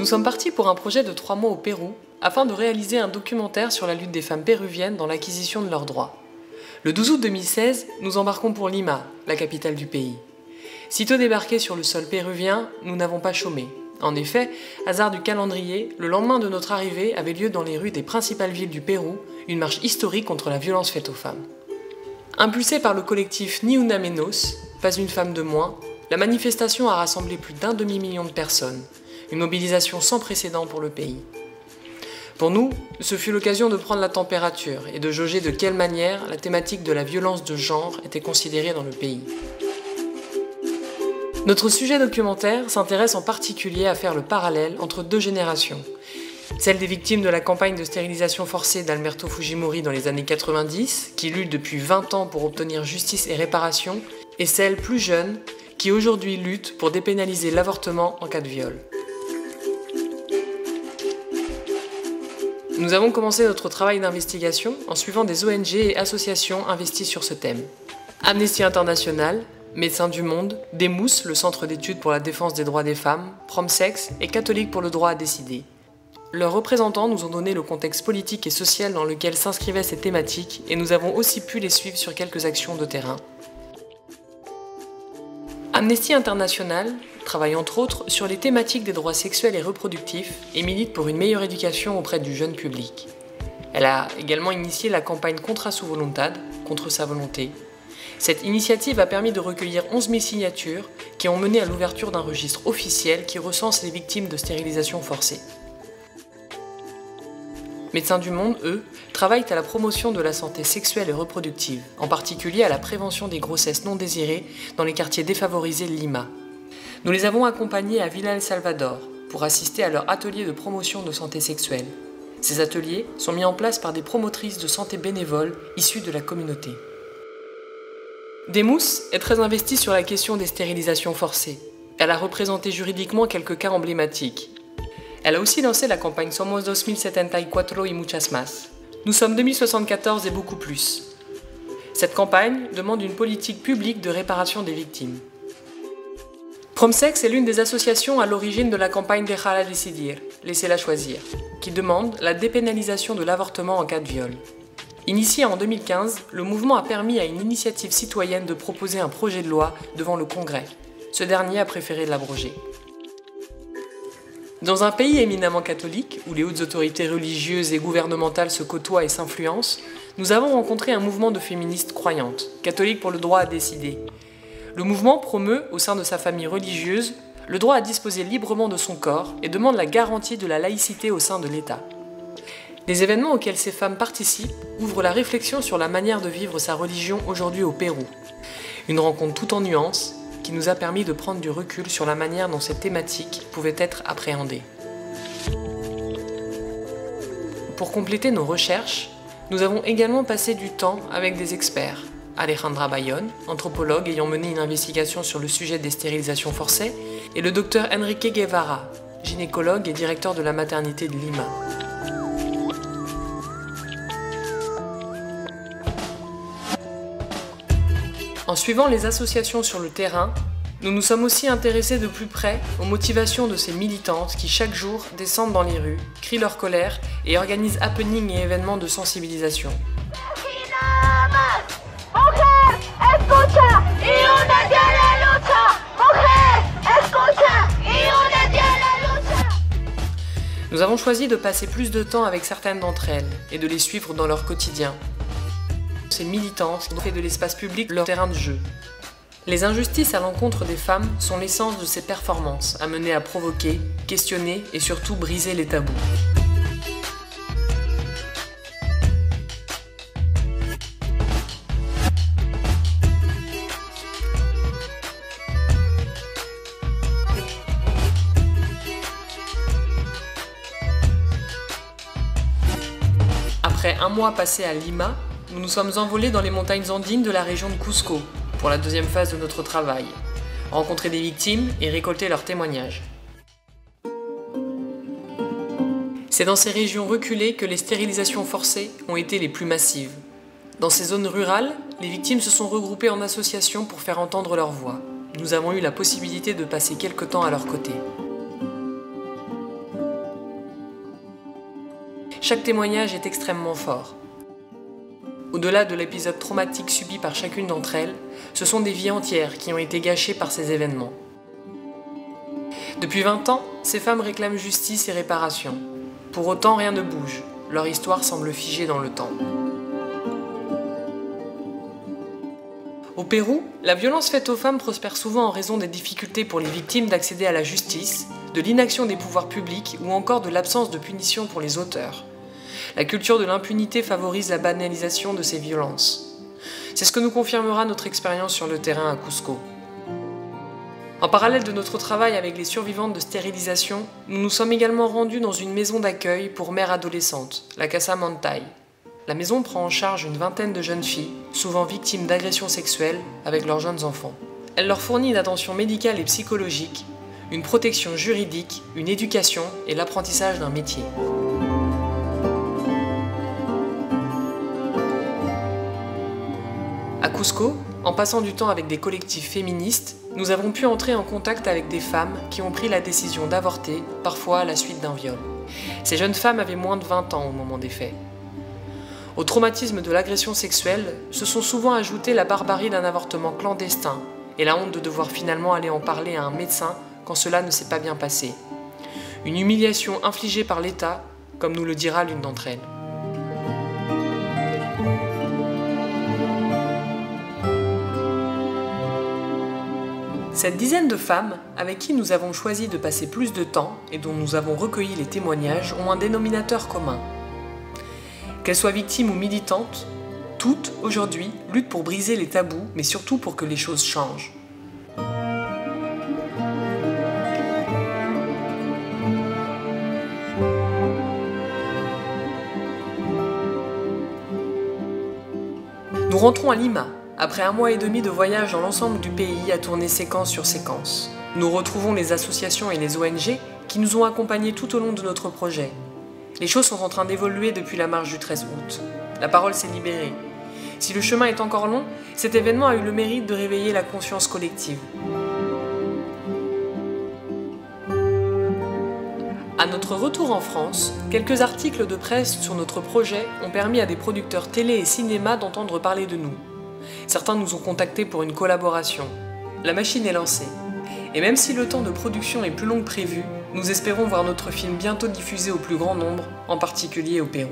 Nous sommes partis pour un projet de 3 mois au Pérou afin de réaliser un documentaire sur la lutte des femmes péruviennes dans l'acquisition de leurs droits. Le 12 août 2016, nous embarquons pour Lima, la capitale du pays. Sitôt débarqués sur le sol péruvien, nous n'avons pas chômé. En effet, hasard du calendrier, le lendemain de notre arrivée avait lieu dans les rues des principales villes du Pérou une marche historique contre la violence faite aux femmes. Impulsée par le collectif Ni Una Menos, pas une femme de moins, la manifestation a rassemblé plus d'1 demi-million de personnes, une mobilisation sans précédent pour le pays. Pour nous, ce fut l'occasion de prendre la température et de jauger de quelle manière la thématique de la violence de genre était considérée dans le pays. Notre sujet documentaire s'intéresse en particulier à faire le parallèle entre 2 générations, celle des victimes de la campagne de stérilisation forcée d'Alberto Fujimori dans les années 90, qui lutte depuis 20 ans pour obtenir justice et réparation, et celle plus jeune, qui aujourd'hui lutte pour dépénaliser l'avortement en cas de viol. Nous avons commencé notre travail d'investigation en suivant des ONG et associations investies sur ce thème. Amnesty International, Médecins du Monde, Demos, le Centre d'études pour la défense des droits des femmes, Promsex et Catholiques pour le droit à décider. Leurs représentants nous ont donné le contexte politique et social dans lequel s'inscrivaient ces thématiques et nous avons aussi pu les suivre sur quelques actions de terrain. Amnesty International travaille entre autres sur les thématiques des droits sexuels et reproductifs et milite pour une meilleure éducation auprès du jeune public. Elle a également initié la campagne Contra su voluntad, contre sa volonté. Cette initiative a permis de recueillir 11 000 signatures qui ont mené à l'ouverture d'un registre officiel qui recense les victimes de stérilisation forcée. Médecins du Monde, eux, travaillent à la promotion de la santé sexuelle et reproductive, en particulier à la prévention des grossesses non désirées dans les quartiers défavorisés de Lima. Nous les avons accompagnés à Villa El Salvador pour assister à leur atelier de promotion de santé sexuelle. Ces ateliers sont mis en place par des promotrices de santé bénévoles issues de la communauté. Demos est très investie sur la question des stérilisations forcées. Elle a représenté juridiquement quelques cas emblématiques. Elle a aussi lancé la campagne Somos 2074 y muchas más. Nous sommes 2074 et beaucoup plus. Cette campagne demande une politique publique de réparation des victimes. Promsex est l'une des associations à l'origine de la campagne Déjala decidir, laissez-la choisir, qui demande la dépénalisation de l'avortement en cas de viol. Initié en 2015, le mouvement a permis à une initiative citoyenne de proposer un projet de loi devant le Congrès. Ce dernier a préféré l'abroger. Dans un pays éminemment catholique, où les hautes autorités religieuses et gouvernementales se côtoient et s'influencent, nous avons rencontré un mouvement de féministes croyantes, catholiques pour le droit à décider. Le mouvement promeut, au sein de sa famille religieuse, le droit à disposer librement de son corps et demande la garantie de la laïcité au sein de l'État. Les événements auxquels ces femmes participent ouvrent la réflexion sur la manière de vivre sa religion aujourd'hui au Pérou. Une rencontre tout en nuances, qui nous a permis de prendre du recul sur la manière dont cette thématique pouvait être appréhendée. Pour compléter nos recherches, nous avons également passé du temps avec des experts. Alejandra Bayón, anthropologue ayant mené une investigation sur le sujet des stérilisations forcées, et le docteur Enrique Guevara, gynécologue et directeur de la maternité de Lima. En suivant les associations sur le terrain, nous nous sommes aussi intéressés de plus près aux motivations de ces militantes qui chaque jour descendent dans les rues, crient leur colère et organisent happenings et événements de sensibilisation. Nous avons choisi de passer plus de temps avec certaines d'entre elles et de les suivre dans leur quotidien. Ces militantes ont fait de l'espace public leur terrain de jeu. Les injustices à l'encontre des femmes sont l'essence de ces performances, amenées à provoquer, questionner et surtout briser les tabous. Après un mois passé à Lima, nous nous sommes envolés dans les montagnes andines de la région de Cusco pour la 2e phase de notre travail, rencontrer des victimes et récolter leurs témoignages. C'est dans ces régions reculées que les stérilisations forcées ont été les plus massives. Dans ces zones rurales, les victimes se sont regroupées en associations pour faire entendre leur voix. Nous avons eu la possibilité de passer quelque temps à leur côté. chaque témoignage est extrêmement fort. Au-delà de l'épisode traumatique subi par chacune d'entre elles, ce sont des vies entières qui ont été gâchées par ces événements. Depuis 20 ans, ces femmes réclament justice et réparation. Pour autant, rien ne bouge. Leur histoire semble figée dans le temps. Au Pérou, la violence faite aux femmes prospère souvent en raison des difficultés pour les victimes d'accéder à la justice, de l'inaction des pouvoirs publics ou encore de l'absence de punition pour les auteurs. La culture de l'impunité favorise la banalisation de ces violences. C'est ce que nous confirmera notre expérience sur le terrain à Cusco. En parallèle de notre travail avec les survivantes de stérilisation, nous nous sommes également rendus dans une maison d'accueil pour mères adolescentes, la Casa Mantay. La maison prend en charge une vingtaine de jeunes filles, souvent victimes d'agressions sexuelles, avec leurs jeunes enfants. Elle leur fournit une attention médicale et psychologique, une protection juridique, une éducation et l'apprentissage d'un métier. À Cusco, en passant du temps avec des collectifs féministes, nous avons pu entrer en contact avec des femmes qui ont pris la décision d'avorter, parfois à la suite d'un viol. Ces jeunes femmes avaient moins de 20 ans au moment des faits. Au traumatisme de l'agression sexuelle, se sont souvent ajoutées la barbarie d'un avortement clandestin et la honte de devoir finalement aller en parler à un médecin quand cela ne s'est pas bien passé. Une humiliation infligée par l'État, comme nous le dira l'une d'entre elles. Cette dizaine de femmes, avec qui nous avons choisi de passer plus de temps et dont nous avons recueilli les témoignages, ont un dénominateur commun. Qu'elles soient victimes ou militantes, toutes, aujourd'hui, luttent pour briser les tabous, mais surtout pour que les choses changent. Nous rentrons à Lima, après 1 mois et demi de voyage dans l'ensemble du pays à tourner séquence sur séquence. Nous retrouvons les associations et les ONG qui nous ont accompagnés tout au long de notre projet. Les choses sont en train d'évoluer depuis la marche du 13 août. La parole s'est libérée. Si le chemin est encore long, cet événement a eu le mérite de réveiller la conscience collective. À notre retour en France, quelques articles de presse sur notre projet ont permis à des producteurs télé et cinéma d'entendre parler de nous. Certains nous ont contactés pour une collaboration. La machine est lancée. Et même si le temps de production est plus long que prévu, nous espérons voir notre film bientôt diffusé au plus grand nombre, en particulier au Pérou.